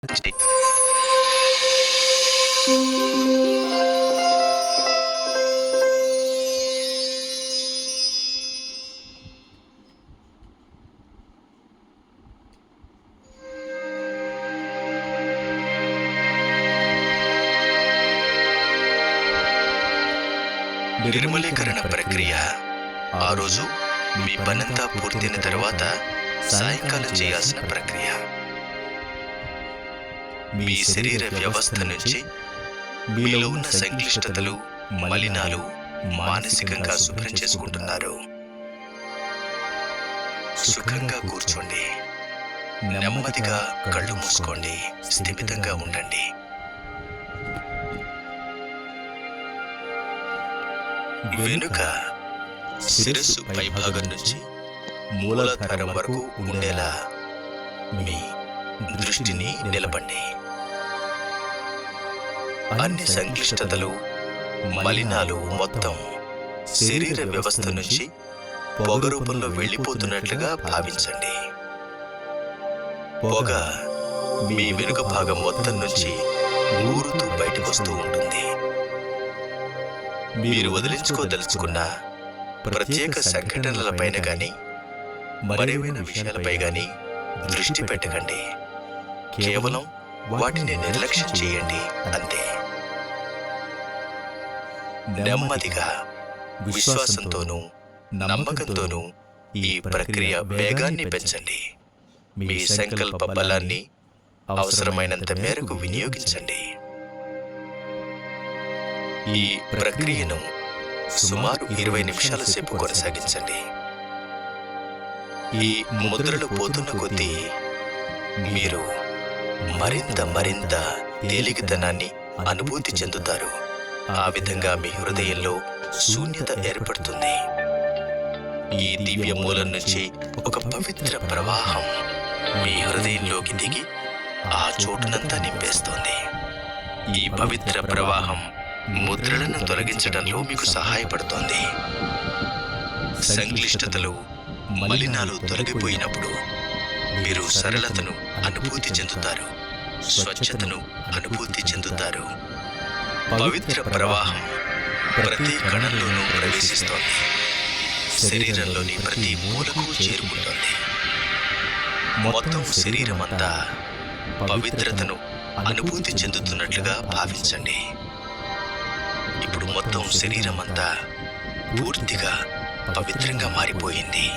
నిర్మలీకరణ ప్రక్రియ ఆ రోజు మీ పనంతా పూర్తయిన తర్వాత సాయంకాలం చేయాల్సిన ప్రక్రియ. మీ శరీర వ్యవస్థ నుంచి మీలో ఉన్న సంక్లిష్టతలు, మలినాలు మానసికంగా శుభ్రం చేసుకుంటున్నారు. సుఖంగా కూర్చోండి, నెమ్మదిగా కళ్ళు మూసుకోండి, స్థిమితంగా ఉండండి. వెనుక శిరస్సు పైభాగం నుంచి మూలాధారం వరకు ఉండేలా మీ దృష్టిని నిలపండి. అన్ని సంక్లిష్టతలు, మలినాలు మొత్తం శరీర వ్యవస్థ నుంచి పొగ రూపంలో వెళ్ళిపోతున్నట్లుగా భావించండి. పొగ మీ వెనుక భాగం మొత్తం నుంచి ఊరుతూ బయటకు వస్తూ ఉంటుంది. మీరు వదిలించుకోదలుచుకున్న ప్రత్యేక సంఘటనలపైన గాని మరేమైనా విషయాలపై గాని దృష్టి పెట్టకండి. కేవలం వాటిని నిర్లక్ష్యం చేయండి అంతే. నెమ్మదిగా, విశ్వాసంతోనూ నమ్మకంతోనూ ఈ ప్రక్రియ వేగాన్ని పెంచండి. మీ సంకల్ప బలాన్ని అవసరమైనంత మేరకు వినియోగించండి. ఈ ప్రక్రియను సుమారు 20 నిమిషాల సేపు కొనసాగించండి. ఈ ముద్రలు పోతున్న కొద్దీ మీరు మరింత తేలికతనాన్ని అనుభూతి చెందుతారు. ఆ విధంగా మీ హృదయంలో శూన్యత ఏర్పడుతుంది. ఈ దివ్య మూలం నుంచి ఒక పవిత్ర ప్రవాహం మీ హృదయంలోకి దిగి ఆ చోటునంతా నింపేస్తోంది. ఈ పవిత్ర ప్రవాహం ముద్రలను తొలగించడంలో మీకు సహాయపడుతోంది. సంక్లిష్టతలు, మలినాలు తొలగిపోయినప్పుడు మీరు సరళతను అనుభూతి చెందుతారు, స్వచ్ఛతను అనుభూతి చెందుతారు. పవిత్ర ప్రవాహం ప్రతి కణంలోనూ ప్రవేశిస్తోంది, శరీరంలోని ప్రతి మూలకు చేరుకుంటోంది. మొత్తం శరీరమంతా పవిత్రతను అనుభూతి చెందుతున్నట్లుగా భావించండి. ఇప్పుడు మొత్తం శరీరమంతా పూర్తిగా పవిత్రంగా మారిపోయింది.